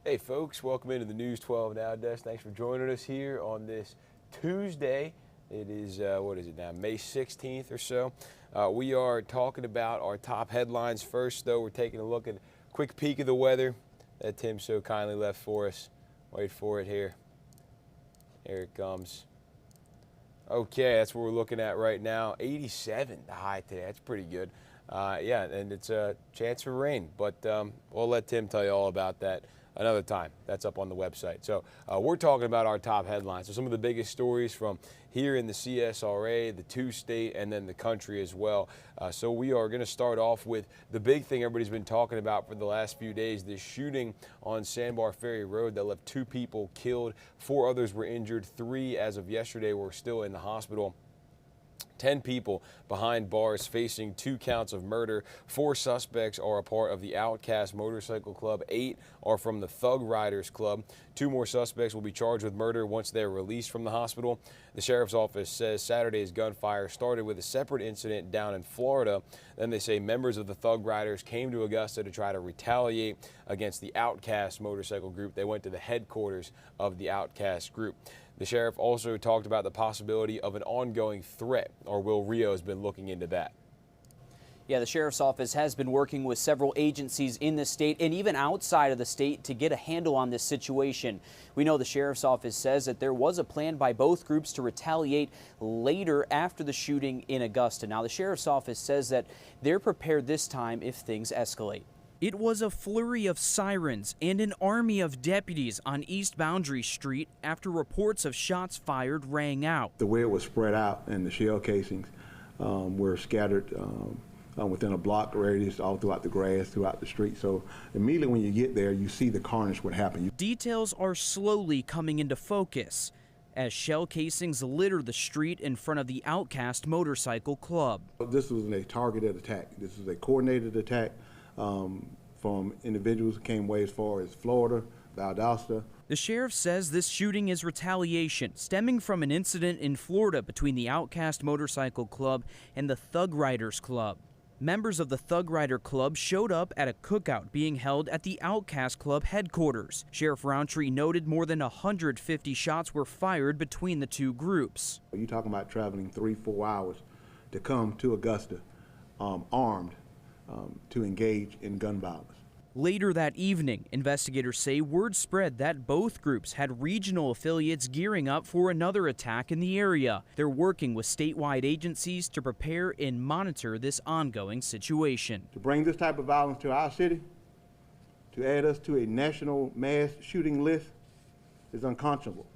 Hey folks, welcome into the News 12 Now Desk. Thanks for joining us here on this Tuesday. It is, what is it now, May 16th or so. We are talking about our top headlines first, though. We're taking a look at a quick peek of the weather that Tim so kindly left for us. Wait for it here. Here it comes. Okay, that's what we're looking at right now. 87 the high today. That's pretty good. Yeah, and it's a chance for rain, but we'll let Tim tell you all about that another time. That's up on the website. So we're talking about our top headlines. So some of the biggest stories from here in the CSRA, the two-state, and then the country as well. So we are going to start off with the big thing everybody's been talking about for the last few days, this shooting on Sand Bar Ferry Road that left 2 people killed, 4 others were injured, 3 as of yesterday were still in the hospital. 10 people behind bars facing 2 counts of murder. 4 suspects are a part of the Outcast Motorcycle Club. 8 are from the Thug Riders Club. 2 more suspects will be charged with murder once they're released from the hospital. The sheriff's office says Saturday's gunfire started with a separate incident down in Florida. Then they say members of the Thug Riders came to Augusta to try to retaliate against the Outcast motorcycle group. They went to the headquarters of the Outcast group. The sheriff also talked about the possibility of an ongoing threat, or Will Rio has been looking into that. Yeah, the sheriff's office has been working with several agencies in the state and even outside of the state to get a handle on this situation. We know the sheriff's office says that there was a plan by both groups to retaliate later after the shooting in Augusta. Now, the sheriff's office says that they're prepared this time if things escalate. It was a flurry of sirens and an army of deputies on East Boundary Street after reports of shots fired rang out. The way it was spread out and the shell casings were scattered within a block radius all throughout the grass, throughout the street. So immediately when you get there, you see the carnage what happened. Details are slowly coming into focus as shell casings litter the street in front of the Outcast Motorcycle Club. This was a targeted attack. This was a coordinated attack from individuals who came way as far as Florida, Valdosta. The sheriff says this shooting is retaliation stemming from an incident in Florida between the Outcast Motorcycle Club and the Thug Riders Club. Members of the Thug Rider Club showed up at a cookout being held at the Outcast Club headquarters. Sheriff Roundtree noted more than 150 shots were fired between the 2 groups. You're talking about traveling 3-4 hours to come to Augusta armed to engage in gun violence. Later that evening, investigators say word spread that both groups had regional affiliates gearing up for another attack in the area. They're working with statewide agencies to prepare and monitor this ongoing situation. To bring this type of violence to our city, to add us to a national mass shooting list, is unconscionable.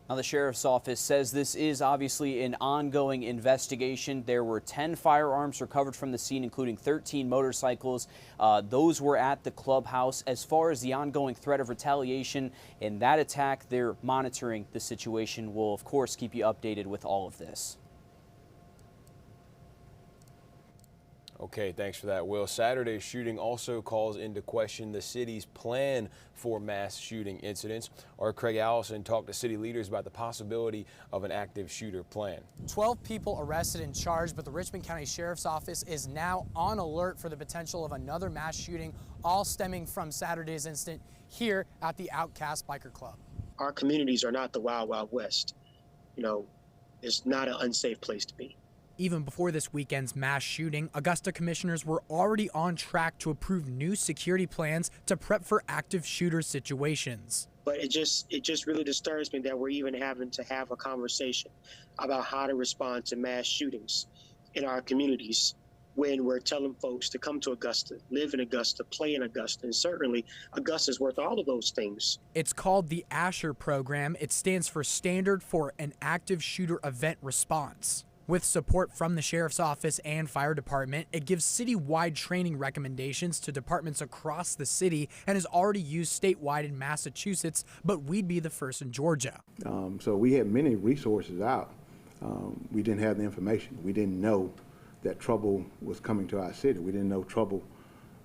Now, the sheriff's office says this is obviously an ongoing investigation. There were 10 firearms recovered from the scene, including 13 motorcycles. Those were at the clubhouse. As far as the ongoing threat of retaliation in that attack, they're monitoring the situation. We'll, of course, keep you updated with all of this. Okay, thanks for that, Will. Saturday's shooting also calls into question the city's plan for mass shooting incidents. Our Craig Allison talked to city leaders about the possibility of an active shooter plan. 12 people arrested and charged, but the Richmond County Sheriff's Office is now on alert for the potential of another mass shooting, all stemming from Saturday's incident here at the Outcast Biker Club. Our communities are not the Wild Wild West. You know, it's not an unsafe place to be. Even before this weekend's mass shooting, Augusta commissioners were already on track to approve new security plans to prep for active shooter situations. But it just really disturbs me that we're even having to have a conversation about how to respond to mass shootings in our communities when we're telling folks to come to Augusta, live in Augusta, play in Augusta, and certainly Augusta's worth all of those things. It's called the ASHER program. It stands for Standard for an Active Shooter Event Response. With support from the Sheriff's Office and Fire Department, it gives city-wide training recommendations to departments across the city and is already used statewide in Massachusetts, but we'd be the first in Georgia. So we had many resources out. We didn't have the information. We didn't know that trouble was coming to our city. We didn't know trouble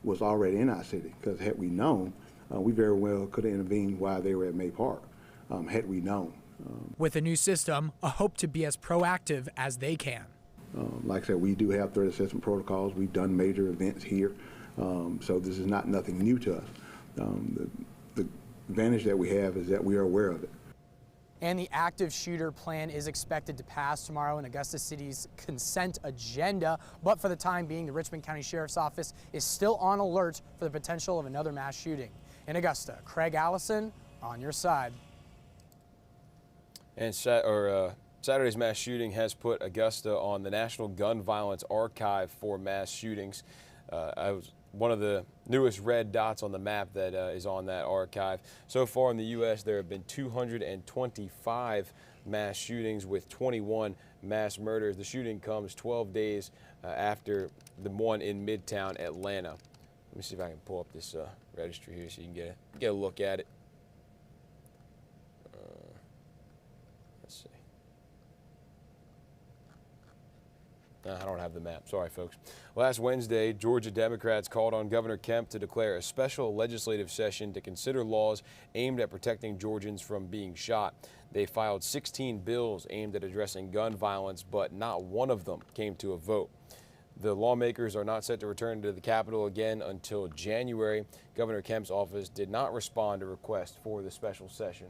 was already in our city, because had we known, we very well could have intervened while they were at May Park, had we known. With a new system, a hope to be as proactive as they can. Like I said, we do have threat assessment protocols. We've done major events here, so this is nothing new to us. the advantage that we have is that we are aware of it. And the active shooter plan is expected to pass tomorrow in Augusta City's consent agenda. But for the time being, the Richmond County Sheriff's Office is still on alert for the potential of another mass shooting. In Augusta, Craig Allison, on your side. And Saturday's mass shooting has put Augusta on the National Gun Violence Archive for mass shootings. I was one of the newest red dots on the map that is on that archive. So far in the U.S., there have been 225 mass shootings with 21 mass murders. The shooting comes 12 days after the one in Midtown Atlanta. Let me see if I can pull up this registry here so you can get a look at it. Let's see. I don't have the map. Sorry, folks. Last Wednesday, Georgia Democrats called on Governor Kemp to declare a special legislative session to consider laws aimed at protecting Georgians from being shot. They filed 16 bills aimed at addressing gun violence, but not one of them came to a vote. The lawmakers are not set to return to the Capitol again until January. Governor Kemp's office did not respond to requests for the special session.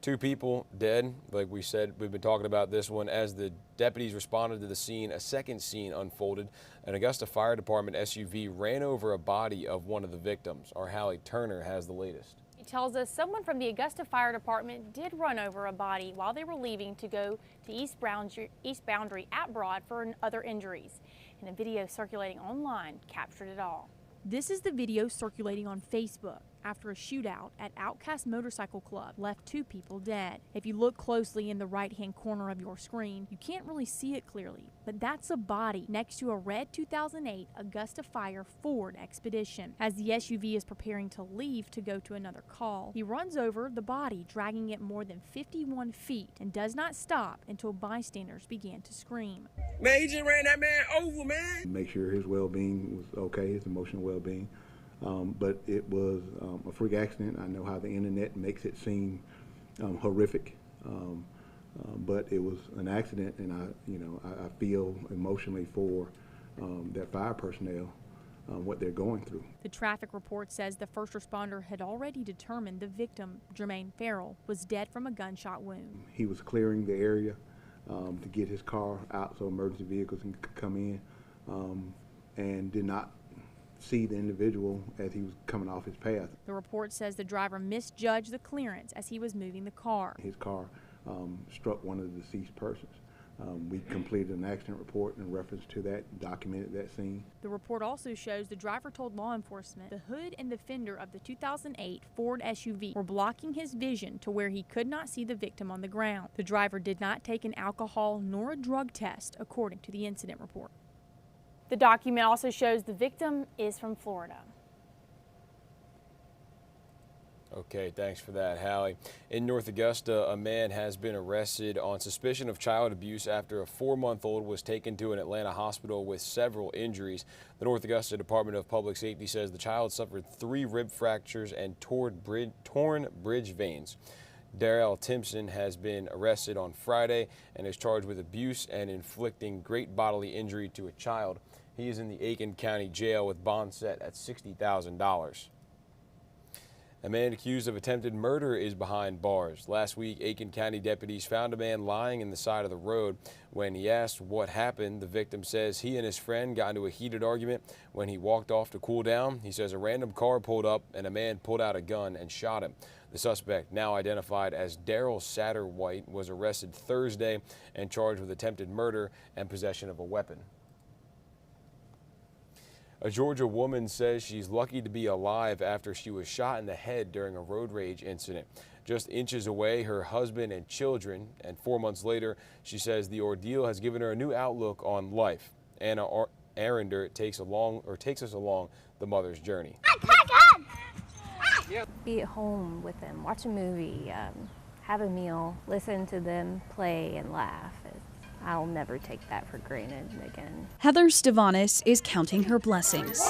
2 people dead, like we said. We've been talking about this one. As the deputies responded to the scene, a second scene unfolded. An Augusta Fire Department SUV ran over a body of one of the victims. Our Hallie Turner has the latest. He tells us someone from the Augusta Fire Department did run over a body while they were leaving to go to East Boundary at Broad for other injuries. And a video circulating online captured it all. This is the video circulating on Facebook after a shootout at Outcast Motorcycle Club left 2 people dead. If you look closely in the right-hand corner of your screen, you can't really see it clearly, but that's a body next to a red 2008 Augusta Fire Ford Expedition. As the SUV is preparing to leave to go to another call, he runs over the body, dragging it more than 51 feet, and does not stop until bystanders began to scream. Man, he just ran that man over, man. Make sure his well-being was okay, his emotional well-being. But it was a freak accident. I know how the internet makes it seem horrific, but it was an accident, and I feel emotionally for that fire personnel, what they're going through. The traffic report says the first responder had already determined the victim, Jermaine Farrell, was dead from a gunshot wound. He was clearing the area to get his car out so emergency vehicles can come in, and did not see the individual as he was coming off his path. The report says the driver misjudged the clearance as he was moving the car. His car struck one of the deceased persons. We completed an accident report in reference to that, documented that scene. The report also shows the driver told law enforcement the hood and the fender of the 2008 Ford SUV were blocking his vision to where he could not see the victim on the ground. The driver did not take an alcohol nor a drug test, according to the incident report. The document also shows the victim is from Florida. Okay, thanks for that, Hallie. In North Augusta, a man has been arrested on suspicion of child abuse after a 4-month-old was taken to an Atlanta hospital with several injuries. The North Augusta Department of Public Safety says the child suffered 3 rib fractures and torn bridge veins. Darrell Timpson has been arrested on Friday and is charged with abuse and inflicting great bodily injury to a child. He is in the Aiken County Jail with bond set at $60,000. A man accused of attempted murder is behind bars. Last week, Aiken County deputies found a man lying in the side of the road. When he asked what happened, the victim says he and his friend got into a heated argument. When he walked off to cool down, he says a random car pulled up and a man pulled out a gun and shot him. The suspect, now identified as Daryl Satterwhite, was arrested Thursday and charged with attempted murder and possession of a weapon. A Georgia woman says she's lucky to be alive after she was shot in the head during a road rage incident. Just inches away, her husband and children, and 4 months later, she says the ordeal has given her a new outlook on life. Anna Arender takes us along the mother's journey. Be at home with them, watch a movie, have a meal, listen to them play and laugh. I'll never take that for granted again. Heather Stavanis is counting her blessings.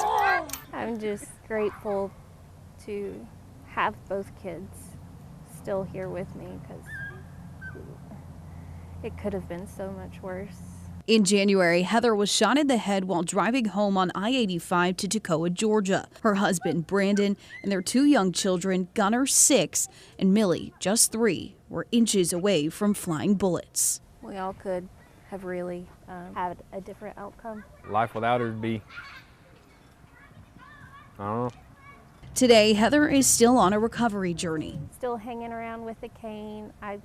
I'm just grateful to have both kids still here with me because it could have been so much worse. In January, Heather was shot in the head while driving home on I-85 to Toccoa, Georgia. Her husband, Brandon, and their 2 young children, Gunnar, 6, and Millie, just 3, were inches away from flying bullets. We all could have really had a different outcome. Life without her would be, I don't know. Today, Heather is still on a recovery journey. Still hanging around with a cane. I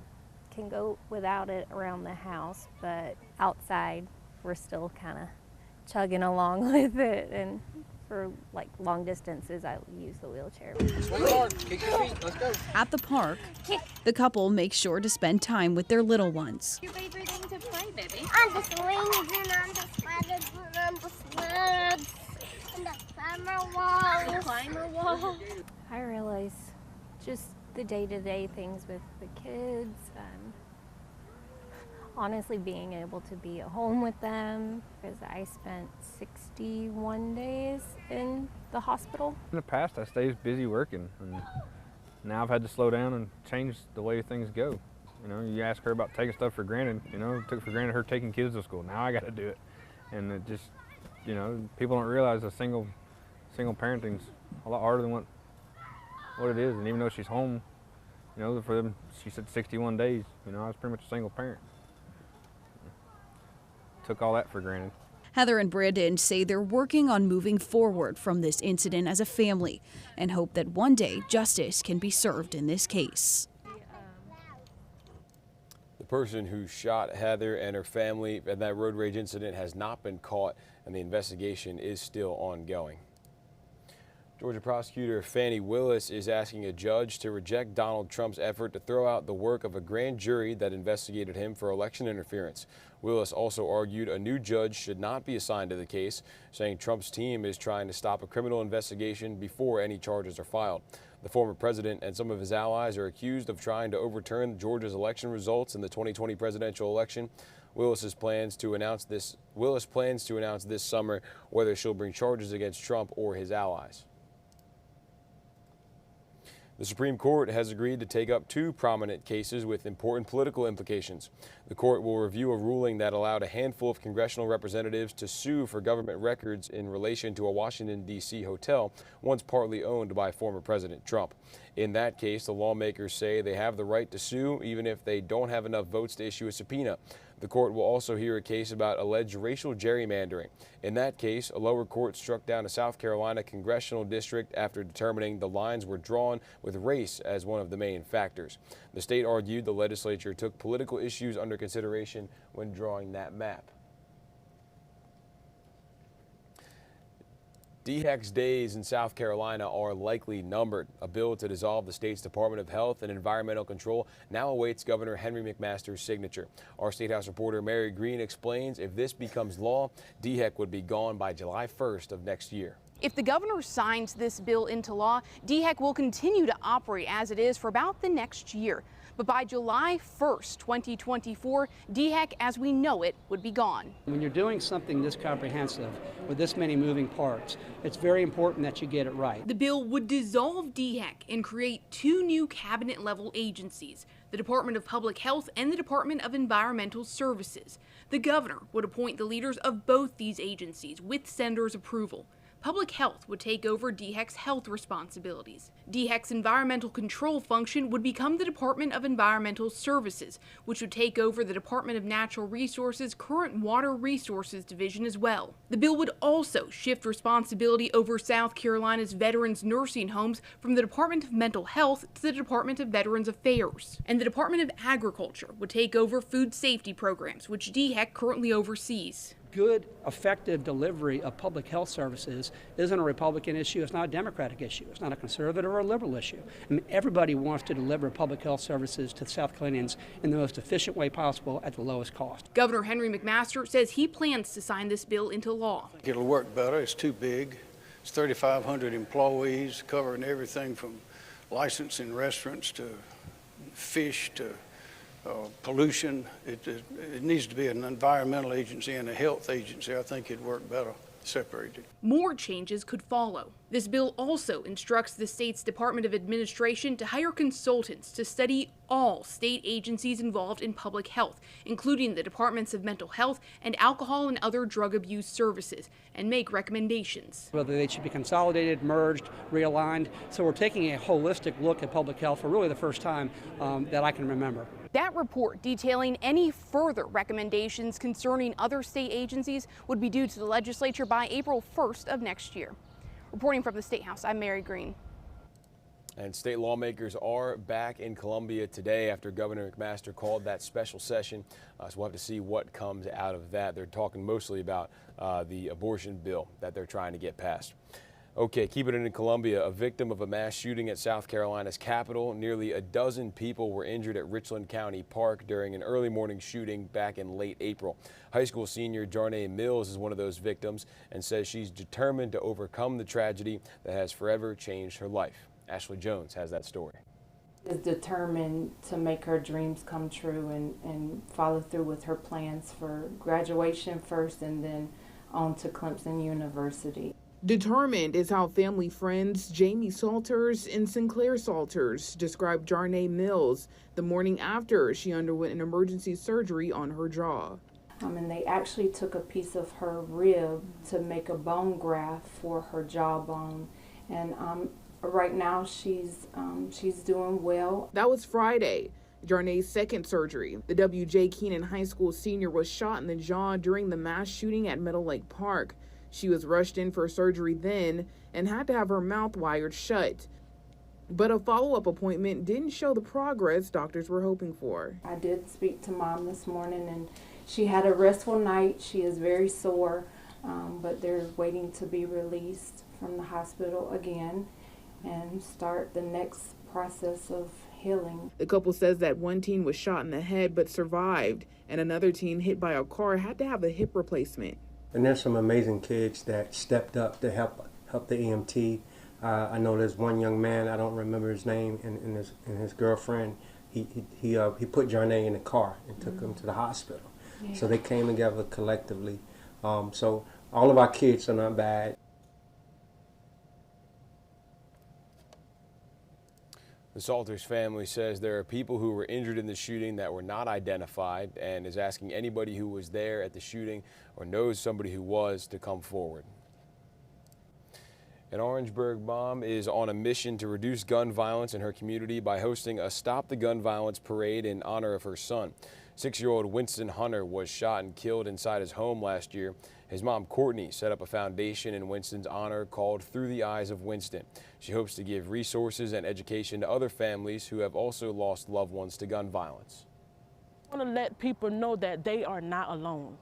can go without it around the house, but outside we're still kind of chugging along with it, and for like long distances I use the wheelchair. Swing hard, kick your feet, let's go. At the park, the couple makes sure to spend time with their little ones. Your favorite thing to play, baby? On the swings and on the sleds and on the sleds and the climber wall. The climber wall. I realize just the day-to-day things with the kids, honestly being able to be at home with them, because I spent 61 days in the hospital. In the past, I stayed busy working, and now I've had to slow down and change the way things go. You know, you ask her about taking stuff for granted, you know, took for granted her taking kids to school. Now I got to do it. And it just, you know, people don't realize a single parenting's a lot harder than what it is. And even though she's home, you know, for them, she said 61 days, you know, I was pretty much a single parent. Took all that for granted. Heather and Brandon say they're working on moving forward from this incident as a family and hope that one day justice can be served in this case. The person who shot Heather and her family at that road rage incident has not been caught, and the investigation is still ongoing. Georgia prosecutor Fani Willis is asking a judge to reject Donald Trump's effort to throw out the work of a grand jury that investigated him for election interference. Willis also argued a new judge should not be assigned to the case, saying Trump's team is trying to stop a criminal investigation before any charges are filed. The former president and some of his allies are accused of trying to overturn Georgia's election results in the 2020 presidential election. Willis plans to announce this summer whether she'll bring charges against Trump or his allies. The Supreme Court has agreed to take up 2 prominent cases with important political implications. The court will review a ruling that allowed a handful of congressional representatives to sue for government records in relation to a Washington, D.C. hotel once partly owned by former President Trump. In that case, the lawmakers say they have the right to sue even if they don't have enough votes to issue a subpoena. The court will also hear a case about alleged racial gerrymandering. In that case, a lower court struck down a South Carolina congressional district after determining the lines were drawn with race as one of the main factors. The state argued the legislature took political issues under consideration when drawing that map. DHEC's days in South Carolina are likely numbered. A bill to dissolve the state's Department of Health and Environmental Control now awaits Governor Henry McMaster's signature. Our State House reporter Mary Green explains if this becomes law, DHEC would be gone by July 1st of next year. If the governor signs this bill into law, DHEC will continue to operate as it is for about the next year. But by July 1st, 2024, DHEC as we know it would be gone. When you're doing something this comprehensive with this many moving parts, it's very important that you get it right. The bill would dissolve DHEC and create 2 new cabinet-level agencies, the Department of Public Health and the Department of Environmental Services. The governor would appoint the leaders of both these agencies with Senator's approval. Public Health would take over DHEC's health responsibilities. DHEC's environmental control function would become the Department of Environmental Services, which would take over the Department of Natural Resources' current Water Resources Division as well. The bill would also shift responsibility over South Carolina's veterans' nursing homes from the Department of Mental Health to the Department of Veterans Affairs. And the Department of Agriculture would take over food safety programs, which DHEC currently oversees. Good, effective delivery of public health services isn't a Republican issue. It's not a Democratic issue. It's not a conservative or a liberal issue. I mean, everybody wants to deliver public health services to South Carolinians in the most efficient way possible at the lowest cost. Governor Henry McMaster says he plans to sign this bill into law. It'll work better. It's too big. It's 3,500 employees covering everything from licensing restaurants to fish to pollution. It needs to be an environmental agency and a health agency. I think it'd work better separated. More changes could follow. This bill also instructs the state's Department of Administration to hire consultants to study all state agencies involved in public health, including the Departments of Mental Health and Alcohol and Other Drug Abuse Services, and make recommendations. Whether they should be consolidated, merged, realigned. So we're taking a holistic look at public health for really the first time that I can remember. That report detailing any further recommendations concerning other state agencies would be due to the legislature by April 1st of next year. Reporting from the State House, I'm Mary Green. And state lawmakers are back in Columbia today after Governor McMaster called that special session. So we'll have to see what comes out of that. They're talking mostly about the abortion bill that they're trying to get passed. Okay, keeping it in Columbia, a victim of a mass shooting at South Carolina's Capitol. Nearly a dozen people were injured at Richland County Park during an early morning shooting back in late April. High school senior Jarnae Mills is one of those victims and says she's determined to overcome the tragedy that has forever changed her life. Ashley Jones has that story. Is determined to make her dreams come true and follow through with her plans for graduation first and then on to Clemson University. Determined is how family friends Jamie Salters and Sinclair Salters described Jarnae Mills the morning after she underwent an emergency surgery on her jaw. And they actually took a piece of her rib to make a bone graft for her jawbone. And right now she's doing well. That was Friday, Jarnae's second surgery. The W.J. Keenan High School senior was shot in the jaw during the mass shooting at Meadow Lake Park. She was rushed in for surgery then and had to have her mouth wired shut. But a follow-up appointment didn't show the progress doctors were hoping for. I did speak to Mom this morning, and she had a restful night. She is very sore, but they're waiting to be released from the hospital again and start the next process of healing. The couple says that one teen was shot in the head but survived, and another teen hit by a car had to have a hip replacement. And there's some amazing kids that stepped up to help the EMT. I know there's one young man, I don't remember his name, and his girlfriend. He put Jarnae in the car and took him to the hospital. Yeah. So they came together collectively. So all of our kids are not bad. The Salters family says there are people who were injured in the shooting that were not identified and is asking anybody who was there at the shooting or knows somebody who was to come forward. An Orangeburg mom is on a mission to reduce gun violence in her community by hosting a Stop the Gun Violence parade in honor of her son. 6-year-old Winston Hunter was shot and killed inside his home last year. His mom, Courtney, set up a foundation in Winston's honor called Through the Eyes of Winston. She hopes to give resources and education to other families who have also lost loved ones to gun violence. I want to let people know that they are not alone.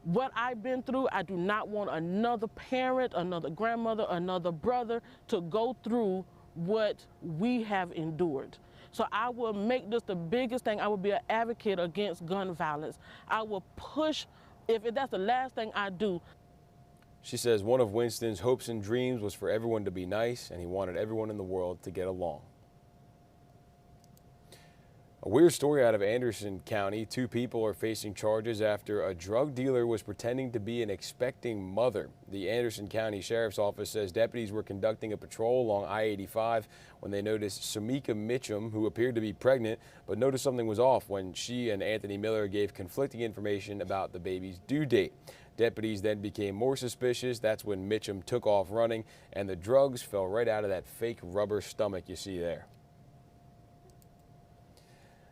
What I've been through, I do not want another parent, another grandmother, another brother to go through what we have endured. So I will make this the biggest thing. I will be an advocate against gun violence. I will push, if that's the last thing I do. She says one of Winston's hopes and dreams was for everyone to be nice, and he wanted everyone in the world to get along. A weird story out of Anderson County. 2 people are facing charges after a drug dealer was pretending to be an expecting mother. The Anderson County Sheriff's Office says deputies were conducting a patrol along I-85 when they noticed Samika Mitchum, who appeared to be pregnant, but noticed something was off when she and Anthony Miller gave conflicting information about the baby's due date. Deputies then became more suspicious. That's when Mitchum took off running, and the drugs fell right out of that fake rubber stomach you see there.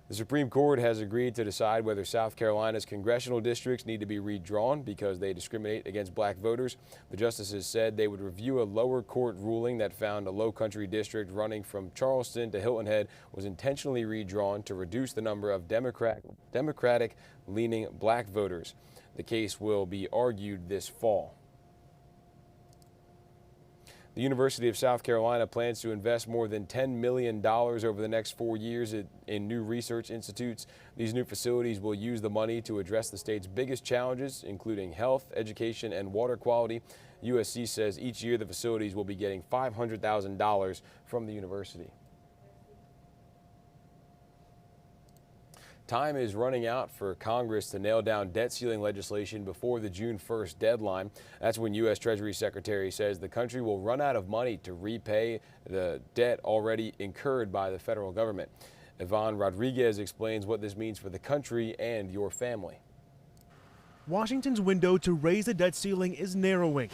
The Supreme Court has agreed to decide whether South Carolina's congressional districts need to be redrawn because they discriminate against black voters. The justices said they would review a lower court ruling that found a Low Country district running from Charleston to Hilton Head was intentionally redrawn to reduce the number of Democratic-leaning black voters. The case will be argued this fall. The University of South Carolina plans to invest more than $10 million over the next 4 years in new research institutes. These new facilities will use the money to address the state's biggest challenges, including health, education, and water quality. USC says each year the facilities will be getting $500,000 from the university. Time is running out for Congress to nail down debt ceiling legislation before the June 1st deadline. That's when U.S. Treasury Secretary says the country will run out of money to repay the debt already incurred by the federal government. Yvonne Rodriguez explains what this means for the country and your family. Washington's window to raise the debt ceiling is narrowing,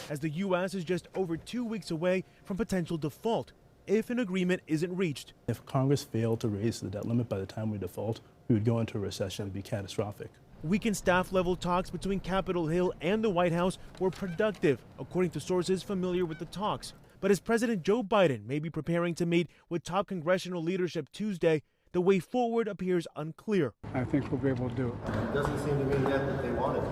as the U.S. is just over 2 weeks away from potential default if an agreement isn't reached. If Congress failed to raise the debt limit by the time we default, we would go into a recession and be catastrophic. Weekend staff-level talks between Capitol Hill and the White House were productive, according to sources familiar with the talks. But as President Joe Biden may be preparing to meet with top congressional leadership Tuesday, the way forward appears unclear. I think we'll be able to do it. It doesn't seem to me yet that they want it.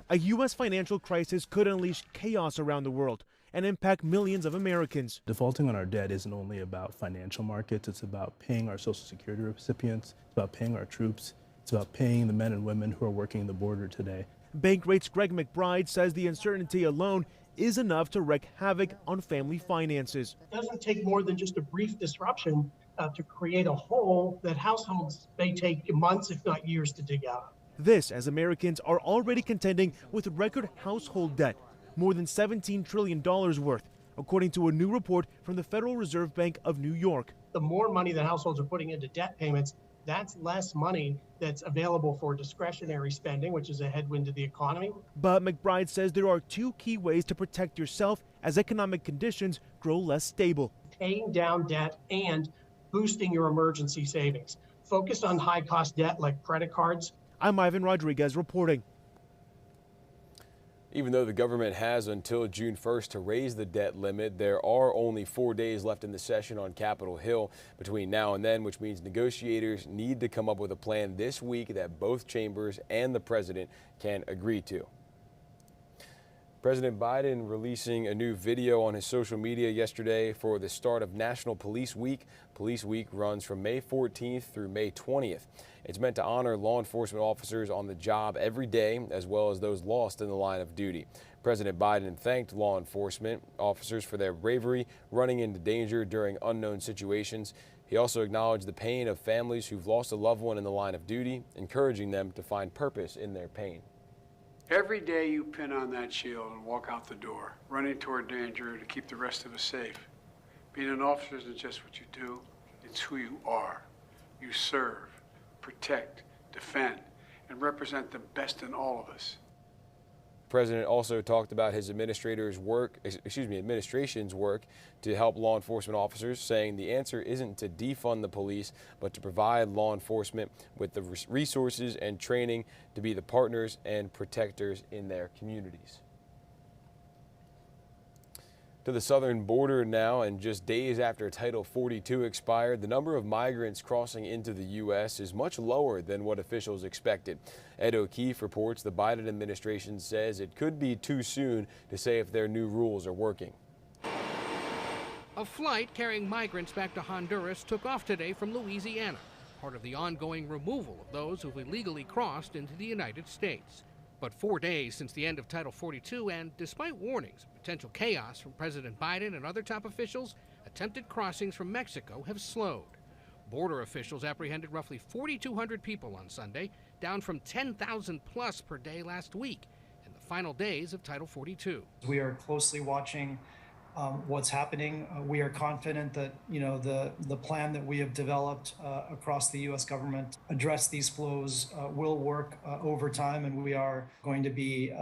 A U.S. financial crisis could unleash chaos around the world and impact millions of Americans. Defaulting on our debt isn't only about financial markets, it's about paying our Social Security recipients, it's about paying our troops, it's about paying the men and women who are working the border today. Bankrate's Greg McBride says the uncertainty alone is enough to wreak havoc on family finances. It doesn't take more than just a brief disruption to create a hole that households may take months, if not years, to dig out. This as Americans are already contending with record household debt, more than $17 trillion worth, according to a new report from the Federal Reserve Bank of New York. The more money that households are putting into debt payments, that's less money that's available for discretionary spending, which is a headwind to the economy. But McBride says there are two key ways to protect yourself as economic conditions grow less stable. Paying down debt and boosting your emergency savings. Focus on high-cost debt like credit cards. I'm Ivan Rodriguez reporting. Even though the government has until June 1st to raise the debt limit, there are only 4 days left in the session on Capitol Hill between now and then, which means negotiators need to come up with a plan this week that both chambers and the president can agree to. President Biden releasing a new video on his social media yesterday for the start of National Police Week. Police Week runs from May 14th through May 20th. It's meant to honor law enforcement officers on the job every day, as well as those lost in the line of duty. President Biden thanked law enforcement officers for their bravery running into danger during unknown situations. He also acknowledged the pain of families who've lost a loved one in the line of duty, encouraging them to find purpose in their pain. Every day you pin on that shield and walk out the door, running toward danger to keep the rest of us safe. Being an officer isn't just what you do, it's who you are. You serve, protect, defend, and represent the best in all of us. The president also talked about his administration's work to help law enforcement officers, saying the answer isn't to defund the police, but to provide law enforcement with the resources and training to be the partners and protectors in their communities. To the southern border now, and just days after Title 42 expired, the number of migrants crossing into the U.S. is much lower than what officials expected. Ed O'Keefe reports the Biden administration says it could be too soon to say if their new rules are working. A flight carrying migrants back to Honduras took off today from Louisiana, part of the ongoing removal of those who've illegally crossed into the United States. But 4 days since the end of Title 42, and despite warnings of potential chaos from President Biden and other top officials, attempted crossings from Mexico have slowed. Border officials apprehended roughly 4,200 people on Sunday, down from 10,000 plus per day last week, in the final days of Title 42. We are closely watching what's happening. We are confident that the plan that we have developed across the U.S. government address these flows will work over time, and we are going to be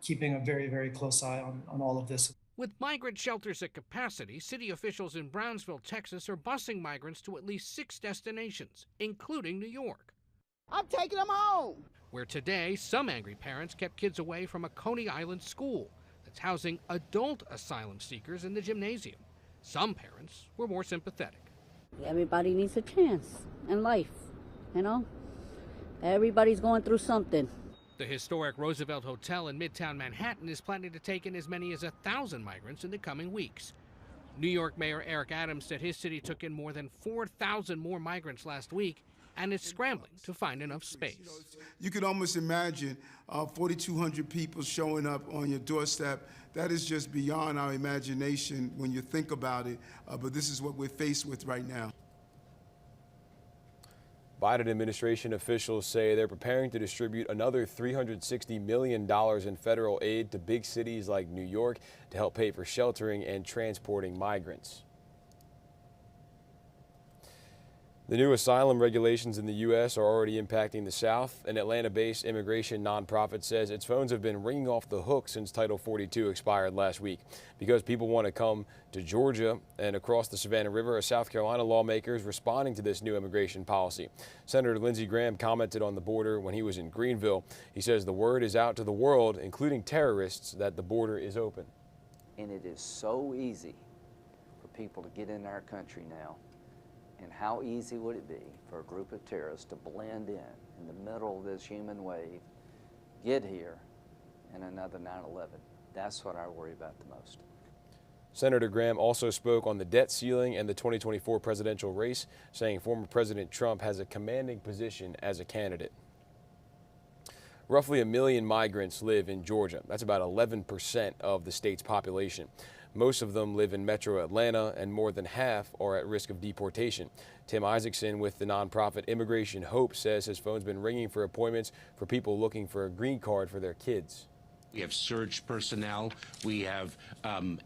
keeping a very, very close eye on all of this. With migrant shelters at capacity, city officials in Brownsville, Texas are busing migrants to at least 6 destinations, including New York. I'm taking them home. Where today, some angry parents kept kids away from a Coney Island school that's housing adult asylum seekers in the gymnasium. Some parents were more sympathetic. Everybody needs a chance in life, Everybody's going through something. The historic Roosevelt Hotel in Midtown Manhattan is planning to take in as many as 1,000 migrants in the coming weeks. New York Mayor Eric Adams said his city took in more than 4,000 more migrants last week and is scrambling to find enough space. You could almost imagine 4,200 people showing up on your doorstep. That is just beyond our imagination when you think about it, but this is what we're faced with right now. Biden administration officials say they're preparing to distribute another $360 million in federal aid to big cities like New York to help pay for sheltering and transporting migrants. The new asylum regulations in the U.S. are already impacting the South. An Atlanta-based immigration nonprofit says its phones have been ringing off the hook since Title 42 expired last week. Because people want to come to Georgia and across the Savannah River, are South Carolina lawmakers responding to this new immigration policy. Senator Lindsey Graham commented on the border when he was in Greenville. He says the word is out to the world, including terrorists, that the border is open. And it is so easy for people to get in our country now. And how easy would it be for a group of terrorists to blend in the middle of this human wave, get here, and another 9/11? That's what I worry about the most. Senator Graham also spoke on the debt ceiling and the 2024 presidential race, saying former President Trump has a commanding position as a candidate. Roughly 1 million migrants live in Georgia. That's about 11% of the state's population. Most of them live in Metro Atlanta, and more than half are at risk of deportation. Tim Isaacson with the nonprofit Immigration Hope says his phone's been ringing for appointments for people looking for a green card for their kids. We have surge personnel. We have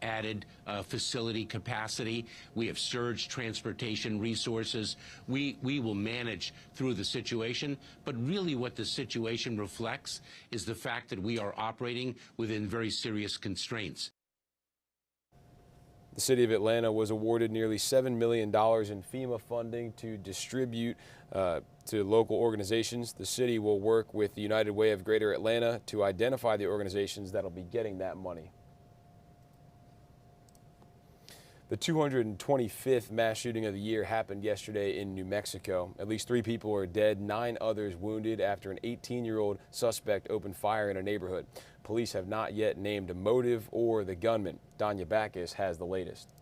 added facility capacity. We have surge transportation resources. We will manage through the situation. But really what the situation reflects is the fact that we are operating within very serious constraints. The city of Atlanta was awarded nearly $7 million in FEMA funding to distribute to local organizations. The city will work with the United Way of Greater Atlanta to identify the organizations that'll be getting that money. The 225th mass shooting of the year happened yesterday in New Mexico. At least 3 people are dead, 9 others wounded after an 18-year-old suspect opened fire in a neighborhood. Police have not yet named a motive or the gunman. Danya Backus has the latest.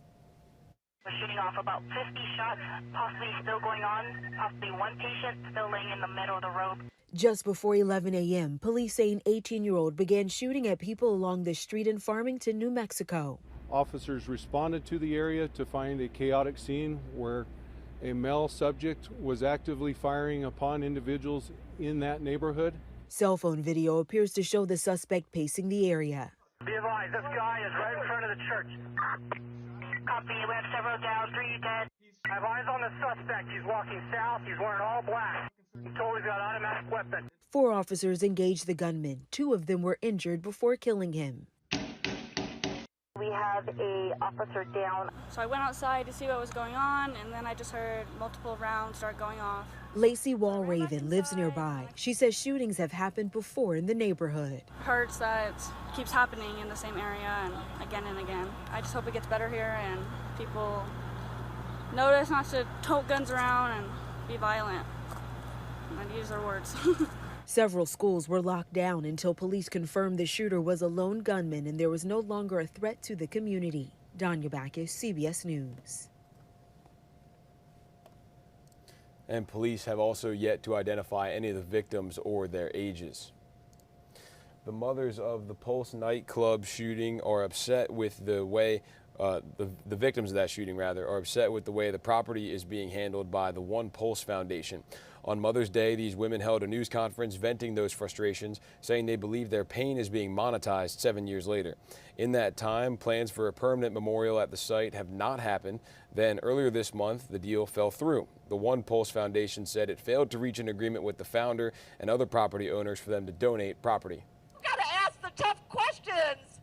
We're shooting off about 50 shots, possibly still going on, possibly one patient still laying in the middle of the road. Just before 11 a.m., police say an 18-year-old began shooting at people along the street in Farmington, New Mexico. Officers responded to the area to find a chaotic scene where a male subject was actively firing upon individuals in that neighborhood. Cell phone video appears to show the suspect pacing the area. Be advised, this guy is right in front of the church. Copy, we have several down, 3 dead. I have eyes on the suspect. He's walking south. He's wearing all black. He totally got an automatic weapon. 4 officers engaged the gunman. 2 of them were injured before killing him. We have a officer down. So I went outside to see what was going on, and then I just heard multiple rounds start going off. Lacey Walraven lives nearby. She says shootings have happened before in the neighborhood. Hurts that it keeps happening in the same area and again and again. I just hope it gets better here and people notice not to tote guns around and be violent and use their words. Several schools were locked down until police confirmed the shooter was a lone gunman and there was no longer a threat to the community. Danya Backus, CBS News. And police have also yet to identify any of the victims or their ages. The mothers of the Pulse nightclub shooting are upset with the way the victims of that shooting, rather, are upset with the way the property is being handled by the One Pulse Foundation. On Mother's Day, these women held a news conference venting those frustrations, saying they believe their pain is being monetized 7 years later. In that time, plans for a permanent memorial at the site have not happened. Then earlier this month, the deal fell through. The One Pulse Foundation said it failed to reach an agreement with the founder and other property owners for them to donate property. You've got to ask the tough questions.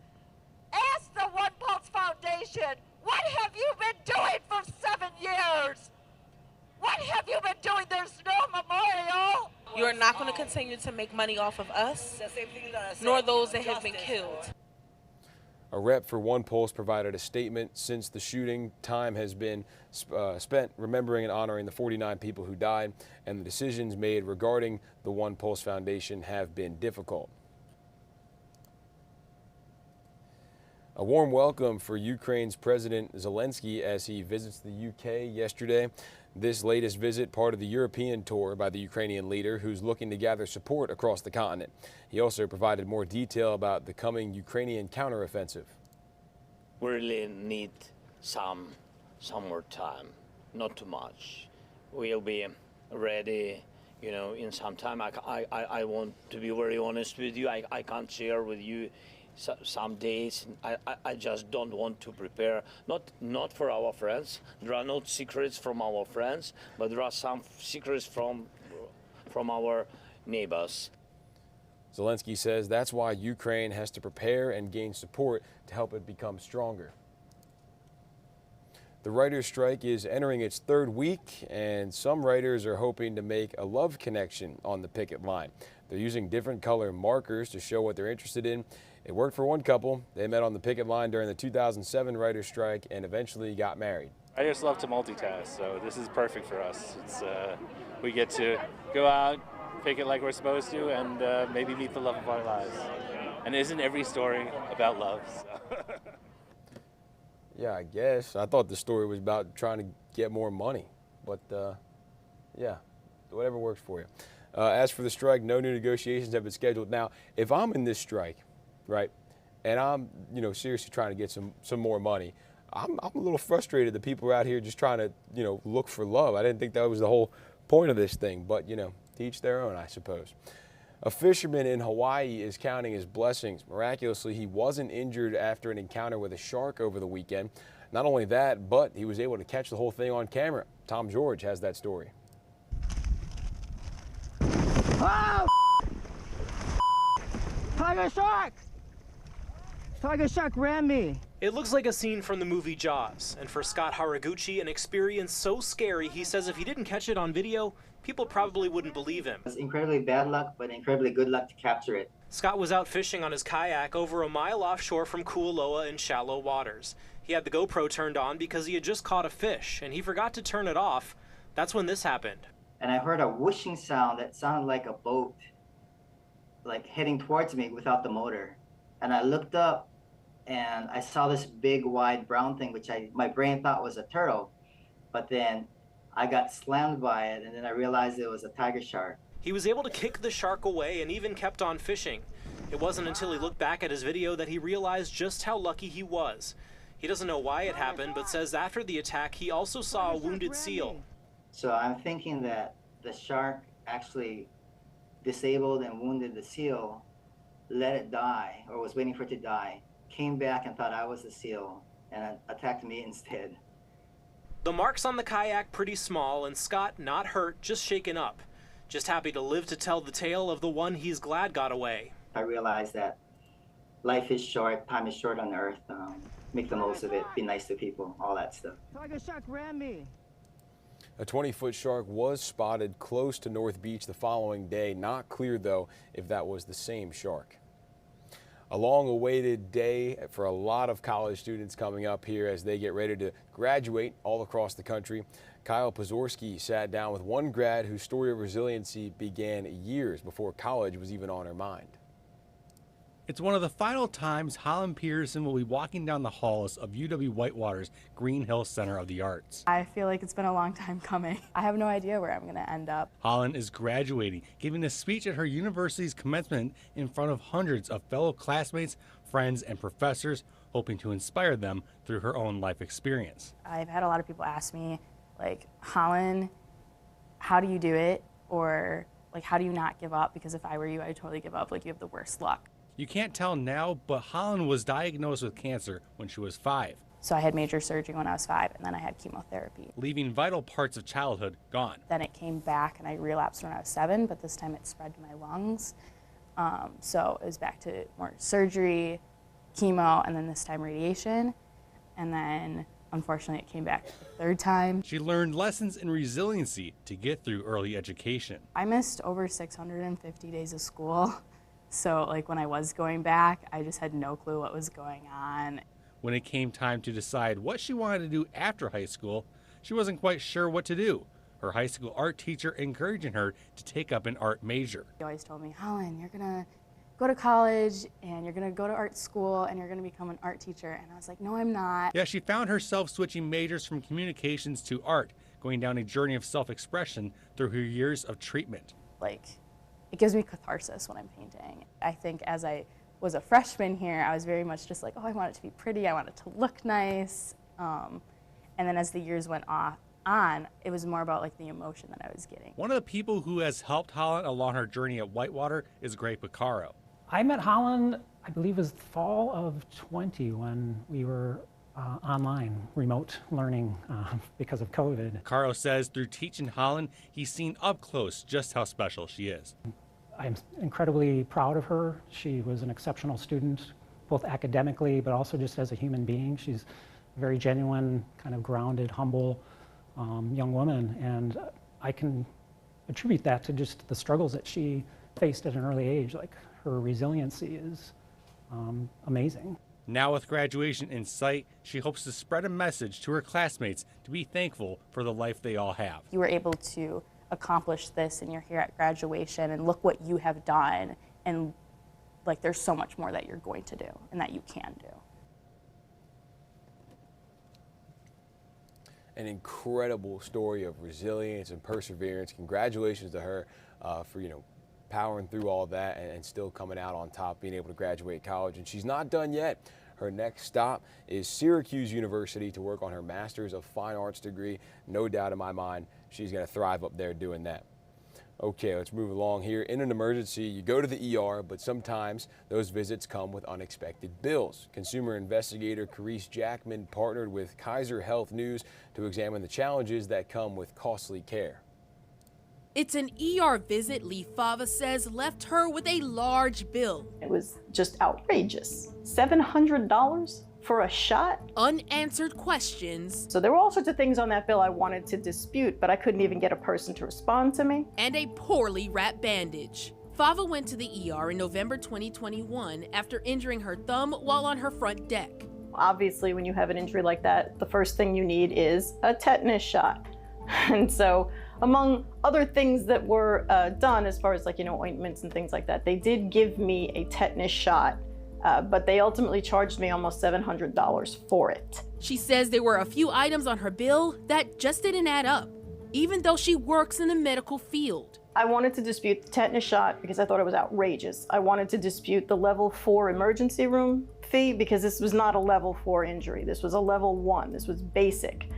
Ask the One Pulse Foundation, what have you been doing for 7 years? What have you been doing? There's no memorial. You are not going to continue to make money off of us, nor those that have been killed. A rep for One Pulse provided a statement. Since the shooting, time has been spent remembering and honoring the 49 people who died, and the decisions made regarding the One Pulse Foundation have been difficult. A warm welcome for Ukraine's President Zelensky as he visits the UK yesterday. This latest visit, part of the European tour by the Ukrainian leader, who's looking to gather support across the continent. He also provided more detail about the coming Ukrainian counteroffensive. We really need some more time, not too much. We'll be ready, you know, in some time. I want to be very honest with you. I can't share with you some days. I just don't want to prepare, not for our friends. There are no secrets from our friends, but there are some secrets from our neighbors. Zelensky says that's why Ukraine has to prepare and gain support to help it become stronger. The writers' strike is entering its third week, and some writers are hoping to make a love connection on the picket line. They're using different color markers to show what they're interested in. It worked for one couple. They met on the picket line during the 2007 writers' strike and eventually got married. I just love to multitask, so this is perfect for us. It's we get to go out, picket like we're supposed to, and maybe meet the love of our lives. And isn't every story about love? So. Yeah, I guess. I thought the story was about trying to get more money, but yeah, whatever works for you. As for the strike, no new negotiations have been scheduled. Now, if I'm in this strike, right, and I'm, seriously trying to get some more money, I'm a little frustrated that people are out here just trying to, look for love. I didn't think that was the whole point of this thing, but, to each their own, I suppose. A fisherman in Hawaii is counting his blessings. Miraculously, he wasn't injured after an encounter with a shark over the weekend. Not only that, but he was able to catch the whole thing on camera. Tom George has that story. Oh! Tiger shark! Tiger shark ran me. It looks like a scene from the movie Jaws, and for Scott Haraguchi, an experience so scary, he says if he didn't catch it on video, people probably wouldn't believe him. It's incredibly bad luck, but incredibly good luck to capture it. Scott was out fishing on his kayak over a mile offshore from Kualoa in shallow waters. He had the GoPro turned on because he had just caught a fish, and he forgot to turn it off. That's when this happened. And I heard a whooshing sound that sounded like a boat, like heading towards me without the motor. And I looked up, and I saw this big, wide, brown thing, which my brain thought was a turtle. But then I got slammed by it, and then I realized it was a tiger shark. He was able to kick the shark away and even kept on fishing. It wasn't until he looked back at his video that he realized just how lucky he was. He doesn't know why it happened, but says after the attack, he also saw a wounded seal. So I'm thinking that the shark actually disabled and wounded the seal, let it die, or was waiting for it to die, came back and thought I was the seal, and attacked me instead. The marks on the kayak pretty small, and Scott not hurt, just shaken up. Just happy to live to tell the tale of the one he's glad got away. I realized that life is short, time is short on earth. Make the most of it, be nice to people, all that stuff. Tiger shark ran me. A 20-foot shark was spotted close to North Beach the following day. Not clear, though, if that was the same shark. A long-awaited day for a lot of college students coming up here as they get ready to graduate all across the country. Kyle Pozorski sat down with one grad whose story of resiliency began years before college was even on her mind. It's one of the final times Holland Pearson will be walking down the halls of UW Whitewater's Green Hill Center of the Arts. I feel like it's been a long time coming. I have no idea where I'm going to end up. Holland is graduating, giving a speech at her university's commencement in front of hundreds of fellow classmates, friends, and professors, hoping to inspire them through her own life experience. I've had a lot of people ask me, like, Holland, how do you do it? Or, like, how do you not give up? Because if I were you, I'd totally give up. Like, you have the worst luck. You can't tell now, but Holland was diagnosed with cancer when she was 5. So I had major surgery when I was 5, and then I had chemotherapy. Leaving vital parts of childhood gone. Then it came back, and I relapsed when I was 7, but this time it spread to my lungs. So it was back to more surgery, chemo, and then this time radiation. And then, unfortunately, it came back the 3rd time. She learned lessons in resiliency to get through early education. I missed over 650 days of school. So, like, when I was going back, I just had no clue what was going on. When it came time to decide what she wanted to do after high school, she wasn't quite sure what to do. Her high school art teacher encouraging her to take up an art major. He always told me, Helen, you're going to go to college, and you're going to go to art school, and you're going to become an art teacher. And I was like, no, I'm not. Yeah, she found herself switching majors from communications to art, going down a journey of self-expression through her years of treatment. Like, it gives me catharsis when I'm painting. I think as I was a freshman here, I was very much just like, oh, I want it to be pretty, I want it to look nice. And then as the years went on. It was more about like the emotion that I was getting. One of the people who has helped Holland along her journey at Whitewater is Greg Piccaro. I met Holland, I believe it was fall of 20 when we were online, remote learning because of COVID. Piccaro says through teaching Holland, he's seen up close just how special she is. I'm incredibly proud of her. She was an exceptional student, both academically, but also just as a human being. She's a very genuine, kind of grounded, humble young woman. And I can attribute that to just the struggles that she faced at an early age. Like, her resiliency is amazing. Now with graduation in sight, she hopes to spread a message to her classmates to be thankful for the life they all have. You were able to accomplish this and you're here at graduation and look what you have done, and like there's so much more that you're going to do and that you can do. An incredible story of resilience and perseverance. Congratulations to her for, powering through all that and still coming out on top, being able to graduate college. And she's not done yet. Her next stop is Syracuse University to work on her Master's of Fine Arts degree. No doubt in my mind, she's going to thrive up there doing that. Okay, let's move along here. In an emergency, you go to the ER, but sometimes those visits come with unexpected bills. Consumer investigator Carice Jackman partnered with Kaiser Health News to examine the challenges that come with costly care. It's an ER visit Lee Fava says left her with a large bill. It was just outrageous. $700 for a shot? Unanswered questions. So there were all sorts of things on that bill I wanted to dispute, but I couldn't even get a person to respond to me. And a poorly wrapped bandage. Fava went to the ER in November 2021 after injuring her thumb while on her front deck. Obviously, when you have an injury like that, the first thing you need is a tetanus shot. And so, among other things that were done as far as ointments and things like that, they did give me a tetanus shot, but they ultimately charged me almost $700 for it. She says there were a few items on her bill that just didn't add up, even though she works in the medical field. I wanted to dispute the tetanus shot because I thought it was outrageous. I wanted to dispute the level 4 emergency room fee because this was not a level 4 injury. This was a level 1. This was basic.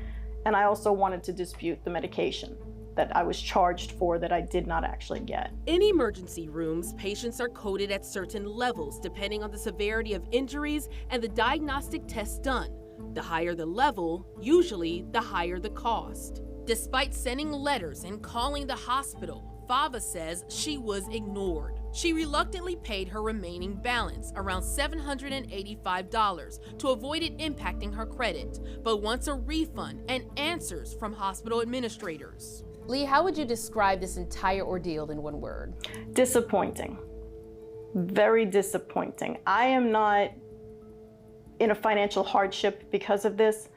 And I also wanted to dispute the medication that I was charged for that I did not actually get. In emergency rooms, patients are coded at certain levels depending on the severity of injuries and the diagnostic tests done. The higher the level, usually the higher the cost. Despite sending letters and calling the hospital, Fava says she was ignored. She reluctantly paid her remaining balance, around $785, to avoid it impacting her credit, but wants a refund and answers from hospital administrators. Lee, how would you describe this entire ordeal in one word? Disappointing. Very disappointing. I am not in a financial hardship because of this,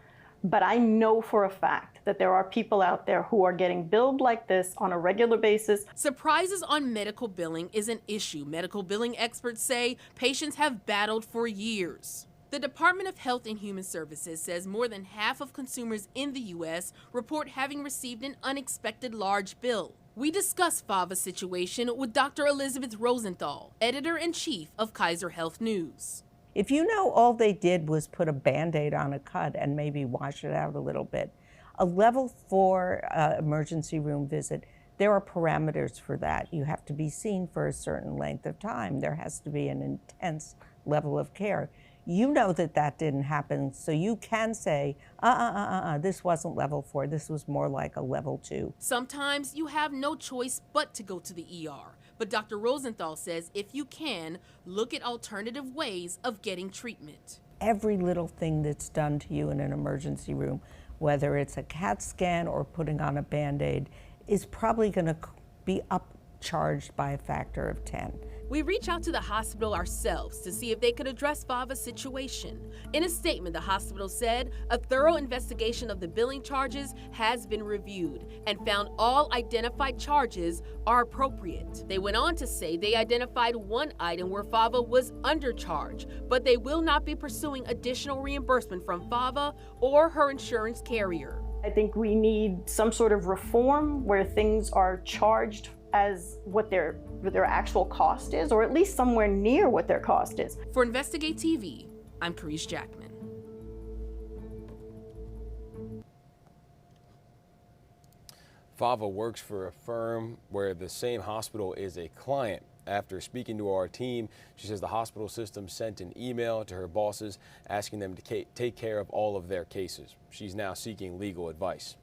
but I know for a fact that there are people out there who are getting billed like this on a regular basis. Surprises on medical billing is an issue. Medical billing experts say patients have battled for years. The Department of Health and Human Services says more than half of consumers in the U.S. report having received an unexpected large bill. We discuss Fava's situation with Dr. Elizabeth Rosenthal, editor-in-chief of Kaiser Health News. If you know all they did was put a Band-Aid on a cut and maybe wash it out a little bit, a level 4 emergency room visit, there are parameters for that. You have to be seen for a certain length of time. There has to be an intense level of care. You know that that didn't happen, so you can say, this wasn't level 4, this was more like a level 2. Sometimes you have no choice but to go to the ER. But Dr. Rosenthal says if you can, look at alternative ways of getting treatment. Every little thing that's done to you in an emergency room, whether it's a CAT scan or putting on a Band-Aid, is probably going to be upcharged by a factor of 10. We reach out to the hospital ourselves to see if they could address Fava's situation. In a statement, the hospital said a thorough investigation of the billing charges has been reviewed and found all identified charges are appropriate. They went on to say they identified one item where Fava was undercharged, but they will not be pursuing additional reimbursement from Fava or her insurance carrier. I think we need some sort of reform where things are charged as what their actual cost is, or at least somewhere near what their cost is. For Investigate TV, I'm Carice Jackman. Fava works for a firm where the same hospital is a client. After speaking to our team, she says the hospital system sent an email to her bosses asking them to take care of all of their cases. She's now seeking legal advice.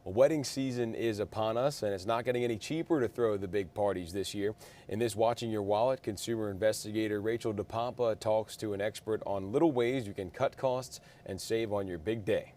Well, wedding season is upon us, and it's not getting any cheaper to throw the big parties this year. In this Watching Your Wallet, consumer investigator Rachel DePompa talks to an expert on little ways you can cut costs and save on your big day.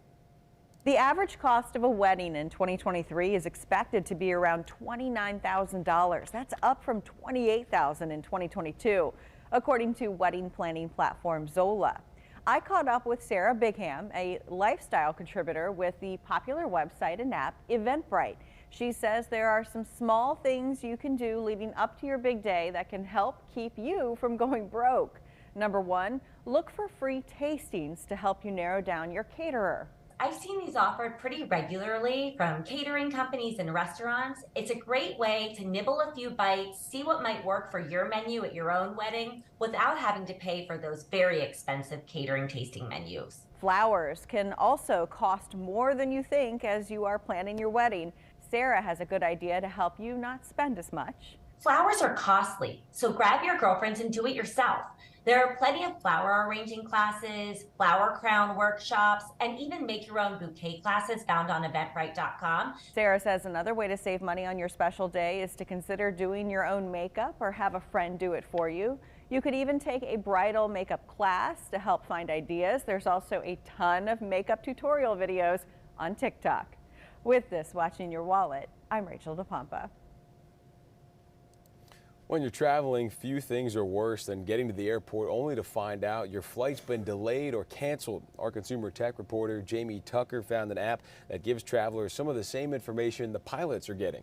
The average cost of a wedding in 2023 is expected to be around $29,000. That's up from $28,000 in 2022, according to wedding planning platform Zola. I caught up with Sarah Bigham, a lifestyle contributor with the popular website and app Eventbrite. She says there are some small things you can do leading up to your big day that can help keep you from going broke. Number one, look for free tastings to help you narrow down your caterer. I've seen these offered pretty regularly from catering companies and restaurants. It's a great way to nibble a few bites, see what might work for your menu at your own wedding without having to pay for those very expensive catering tasting menus. Flowers can also cost more than you think as you are planning your wedding. Sarah has a good idea to help you not spend as much. Flowers are costly, so grab your girlfriends and do it yourself. There are plenty of flower arranging classes, flower crown workshops, and even make your own bouquet classes found on Eventbrite.com. Sarah says another way to save money on your special day is to consider doing your own makeup or have a friend do it for you. You could even take a bridal makeup class to help find ideas. There's also a ton of makeup tutorial videos on TikTok. With this Watching Your Wallet, I'm Rachel DePompa. When you're traveling, few things are worse than getting to the airport only to find out your flight's been delayed or canceled. Our consumer tech reporter Jamie Tucker found an app that gives travelers some of the same information the pilots are getting.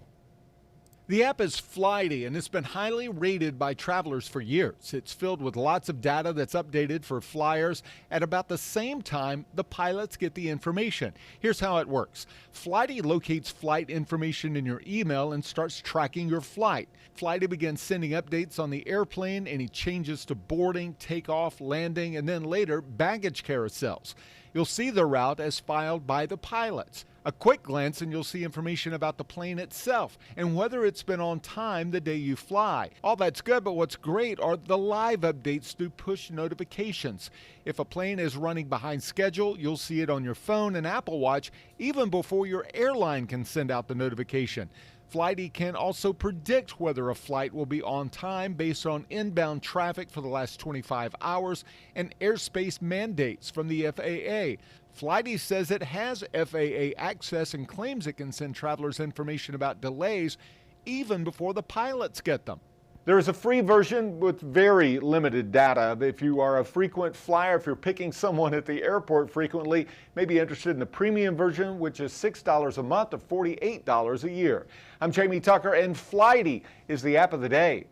The app is Flighty, and it's been highly rated by travelers for years. It's filled with lots of data that's updated for flyers at about the same time the pilots get the information. Here's how it works. Flighty locates flight information in your email and starts tracking your flight. Flighty begins sending updates on the airplane, any changes to boarding, takeoff, landing, and then later baggage carousels. You'll see the route as filed by the pilots. A quick glance and you'll see information about the plane itself and whether it's been on time the day you fly. All that's good, but what's great are the live updates through push notifications. If a plane is running behind schedule, you'll see it on your phone and Apple Watch even before your airline can send out the notification. Flighty can also predict whether a flight will be on time based on inbound traffic for the last 25 hours and airspace mandates from the FAA. Flighty says it has FAA access and claims it can send travelers information about delays even before the pilots get them. There is a free version with very limited data. If you are a frequent flyer, if you're picking someone at the airport frequently, may be interested in the premium version, which is $6 a month to $48 a year. I'm Jamie Tucker, and Flighty is the app of the day.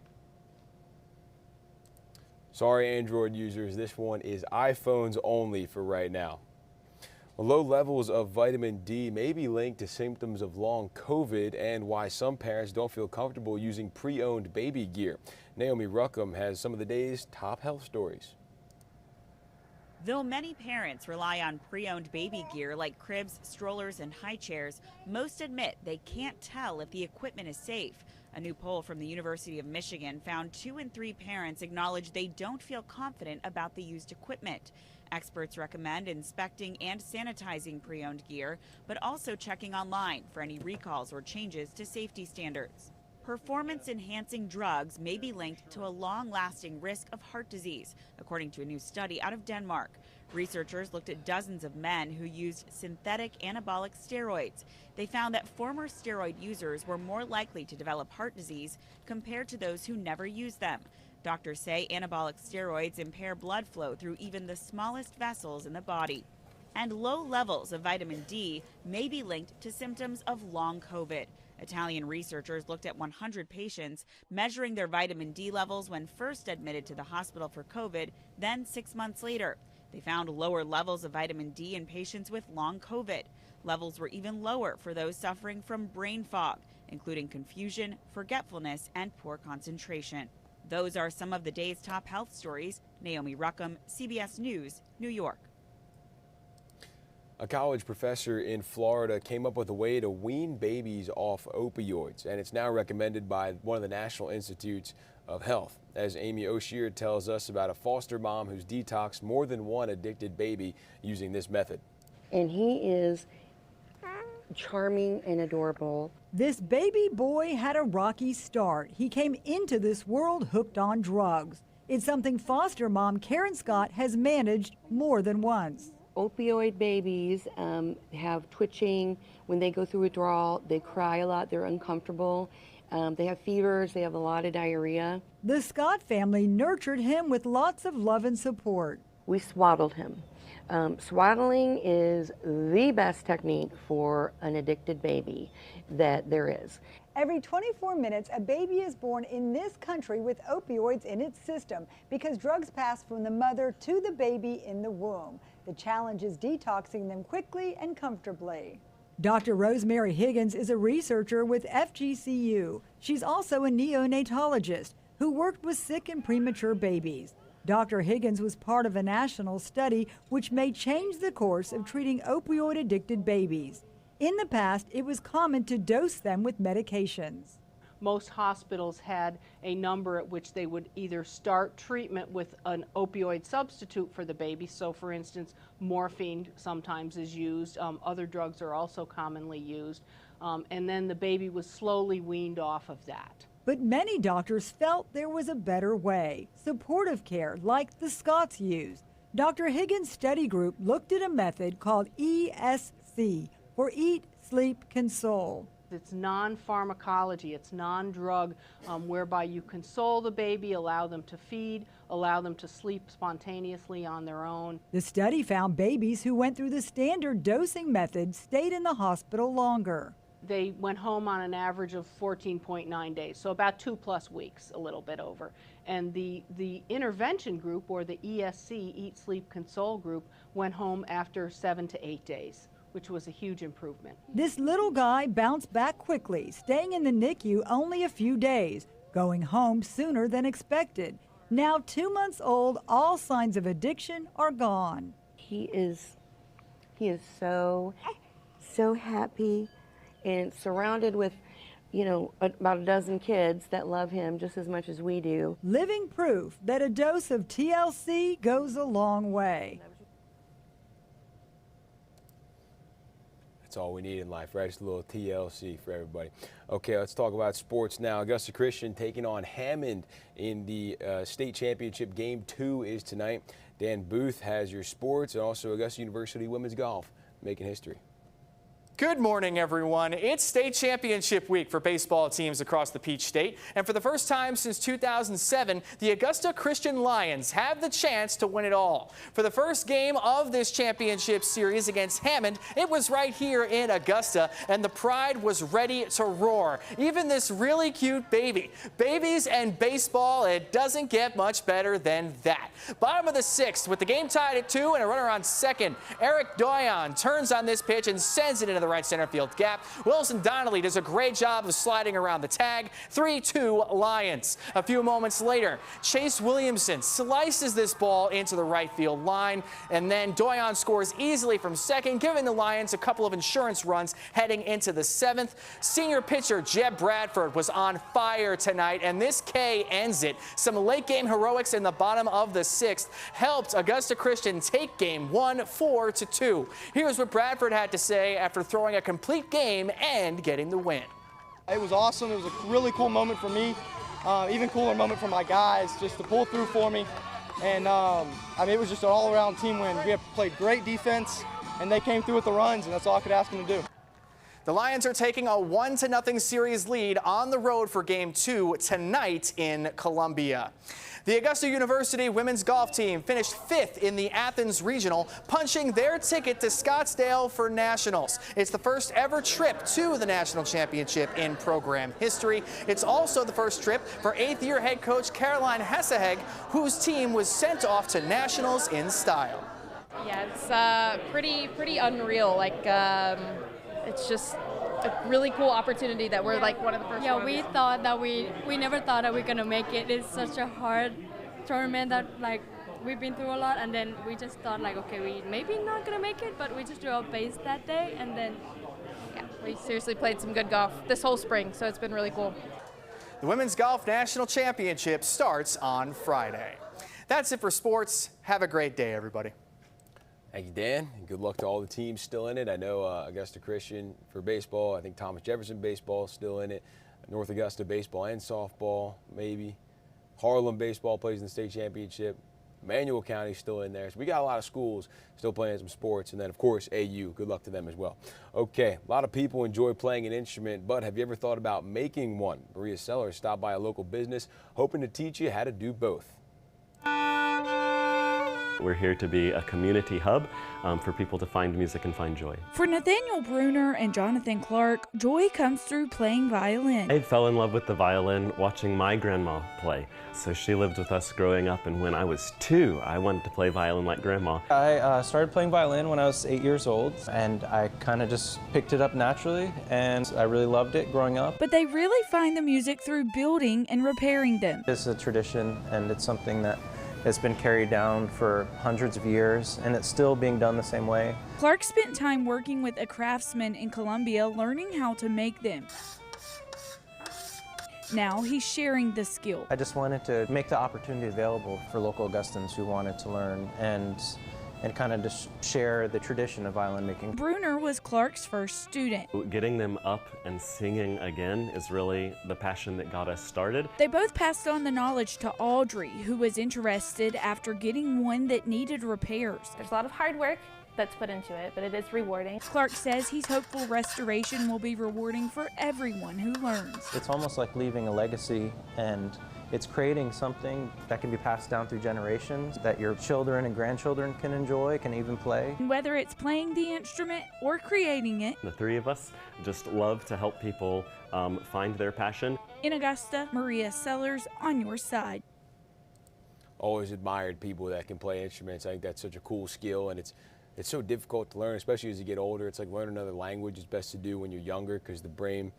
Sorry, Android users, this one is iPhones only for right now. Low levels of vitamin D may be linked to symptoms of long COVID and why some parents don't feel comfortable using pre-owned baby gear. Naomi Ruckham has some of the day's top health stories. Though many parents rely on pre-owned baby gear like cribs, strollers, and high chairs, most admit they can't tell if the equipment is safe. A new poll from the University of Michigan found 2 in 3 parents acknowledge they don't feel confident about the used equipment. Experts recommend inspecting and sanitizing pre-owned gear, but also checking online for any recalls or changes to safety standards. Performance-enhancing drugs may be linked to a long-lasting risk of heart disease, according to a new study out of Denmark. Researchers looked at dozens of men who used synthetic anabolic steroids. They found that former steroid users were more likely to develop heart disease compared to those who never used them. Doctors say anabolic steroids impair blood flow through even the smallest vessels in the body. And low levels of vitamin D may be linked to symptoms of long COVID. Italian researchers looked at 100 patients, measuring their vitamin D levels when first admitted to the hospital for COVID, then 6 months later. They found lower levels of vitamin D in patients with long COVID. Levels were even lower for those suffering from brain fog, including confusion, forgetfulness, and poor concentration. Those are some of the day's top health stories. Naomi Ruckham, CBS News, New York. A college professor in Florida came up with a way to wean babies off opioids, and it's now recommended by one of the National Institutes of Health. As Amy O'Shear tells us about a foster mom who's detoxed more than one addicted baby using this method. And he is charming and adorable. This baby boy had a rocky start. He came into this world hooked on drugs. It's something foster mom Karen Scott has managed more than once. Opioid babies have twitching. When they go through withdrawal, they cry a lot, they're uncomfortable. They have fevers, they have a lot of diarrhea. The Scott family nurtured him with lots of love and support. We swaddled him. Swaddling is the best technique for an addicted baby that there is. Every 24 minutes, a baby is born in this country with opioids in its system because drugs pass from the mother to the baby in the womb. The challenge is detoxing them quickly and comfortably. Dr. Rosemary Higgins is a researcher with FGCU. She's also a neonatologist who worked with sick and premature babies. Dr. Higgins was part of a national study which may change the course of treating opioid-addicted babies. In the past, it was common to dose them with medications. Most hospitals had a number at which they would either start treatment with an opioid substitute for the baby. So for instance, morphine sometimes is used. Other drugs are also commonly used. And then the baby was slowly weaned off of that. But many doctors felt there was a better way, supportive care like the Scotts used. Dr. Higgins' study group looked at a method called ESC, for Eat, Sleep, Console. It's non-pharmacology, it's non-drug, whereby you console the baby, allow them to feed, allow them to sleep spontaneously on their own. The study found babies who went through the standard dosing method stayed in the hospital longer. They went home on an average of 14.9 days, so about 2+ weeks, a little bit over. And the intervention group, or the ESC, Eat, Sleep, Console group, went home after 7 to 8 days, which was a huge improvement. This little guy bounced back quickly, staying in the NICU only a few days, going home sooner than expected. Now 2 months old, all signs of addiction are gone. He is so happy and surrounded with, about a dozen kids that love him just as much as we do. Living proof that a dose of TLC goes a long way. That's all we need in life, right? Just a little TLC for everybody. Okay, let's talk about sports now. Augusta Christian taking on Hammond in the state championship. Game 2 is tonight. Dan Booth has your sports, and also Augusta University women's golf making history. Good morning, everyone. It's state championship week for baseball teams across the Peach State. And for the first time since 2007, the Augusta Christian Lions have the chance to win it all. For the first game of this championship series against Hammond, it was right here in Augusta, and the Pride was ready to roar. Even this really cute baby. Babies and baseball, it doesn't get much better than that. Bottom of the 6th, with the game tied at 2 and a runner on second, Eric Doyon turns on this pitch and sends it into the right center field gap. Wilson Donnelly does a great job of sliding around the tag. 3-2 Lions. A few moments later, Chase Williamson slices this ball into the right field line, and then Doyon scores easily from second, giving the Lions a couple of insurance runs heading into the 7th. Senior pitcher Jeb Bradford was on fire tonight, and this K ends it. Some late game heroics in the bottom of the 6th helped Augusta Christian take game 1 4-2. Here's what Bradford had to say after throwing a complete game and getting the win. It was awesome. It was a really cool moment for me, even cooler moment for my guys, just to pull through for me. And it was just an all-around team win. We have played great defense, and they came through with the runs, and that's all I could ask them to do. The Lions are taking a 1-0 series lead on the road for Game 2 tonight in Columbia. The Augusta University women's golf team finished 5th in the Athens Regional, punching their ticket to Scottsdale for nationals. It's the first ever trip to the national championship in program history. It's also the first trip for 8th-year head coach Caroline Hesseheg, whose team was sent off to nationals in style. Yeah, it's pretty unreal. It's just a really cool opportunity that we're one of the first. Yeah, we thought that we never thought that we're gonna make it. It's such a hard tournament that we've been through a lot, and then we just thought like, okay, we maybe not gonna make it, but we just drew our base that day, and then Yeah, we seriously played some good golf this whole spring, so it's been really cool. The Women's Golf National Championship starts on Friday. That's it for sports. Have a great day, everybody. Thank you, Dan. And good luck to all the teams still in it. I know Augusta Christian for baseball. I think Thomas Jefferson baseball is still in it. North Augusta baseball and softball, maybe. Harlem baseball plays in the state championship. Manuel County's still in there. So we got a lot of schools still playing some sports. And then, of course, AU. Good luck to them as well. Okay, a lot of people enjoy playing an instrument, but have you ever thought about making one? Maria Sellers stopped by a local business hoping to teach you how to do both. We're here to be a community hub for people to find music and find joy. For Nathaniel Bruner and Jonathan Clark, joy comes through playing violin. I fell in love with the violin watching my grandma play. So she lived with us growing up, and when I was 2, I wanted to play violin like grandma. I started playing violin when I was 8 years old, and I kind of just picked it up naturally, and I really loved it growing up. But they really find the music through building and repairing them. It's a tradition, and it's something that has been carried down for hundreds of years, and it's still being done the same way. Clark spent time working with a craftsman in Columbia learning how to make them. Now he's sharing the skill. I just wanted to make the opportunity available for local Augustans who wanted to learn and kind of just share the tradition of violin making. Bruner was Clark's first student. Getting them up and singing again is really the passion that got us started. They both passed on the knowledge to Audrey, who was interested after getting one that needed repairs. There's a lot of hard work that's put into it, but it is rewarding. Clark says he's hopeful restoration will be rewarding for everyone who learns. It's almost like leaving a legacy, and it's creating something that can be passed down through generations that your children and grandchildren can enjoy, can even play. Whether it's playing the instrument or creating it, The 3 of us just love to help people find their passion. In Augusta, Maria Sellers on your side. Always admired people that can play instruments. I think that's such a cool skill, and it's so difficult to learn, especially as you get older. It's like learning another language is best to do when you're younger because the brain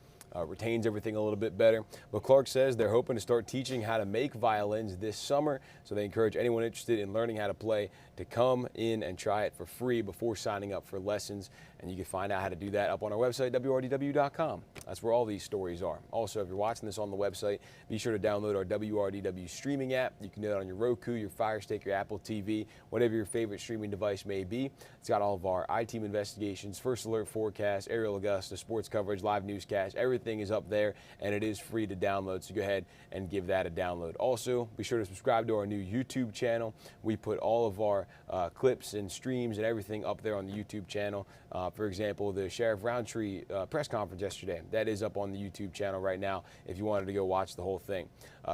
retains everything a little bit better. But Clark says they're hoping to start teaching how to make violins this summer, so they encourage anyone interested in learning how to play to come in and try it for free before signing up for lessons. And you can find out how to do that up on our website, WRDW.com. That's where all these stories are. Also, if you're watching this on the website, be sure to download our WRDW streaming app. You can do that on your Roku, your Fire Stick, your Apple TV, whatever your favorite streaming device may be. It's got all of our I-Team investigations, first alert forecast, aerial Augusta, sports coverage, live newscast. Everything is up there, and it is free to download, so go ahead and give that a download. Also, be sure to subscribe to our new YouTube channel. We put all of our clips and streams and everything up there on the YouTube channel. For example, the Sheriff Roundtree press conference yesterday, that is up on the YouTube channel right now if you wanted to go watch the whole thing.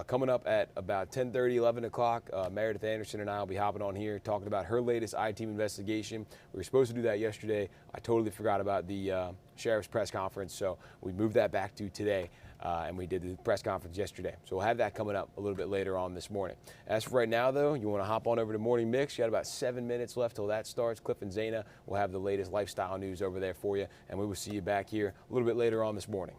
Coming up at about 10:30, 11 o'clock, Meredith Anderson and I will be hopping on here talking about her latest I-Team investigation. We were supposed to do that yesterday. I totally forgot about the Sheriff's press conference, so we moved that back to today. And we did the press conference yesterday. So we'll have that coming up a little bit later on this morning. As for right now, though, you want to hop on over to Morning Mix. You got about 7 minutes left till that starts. Cliff and Zana will have the latest lifestyle news over there for you. And we will see you back here a little bit later on this morning.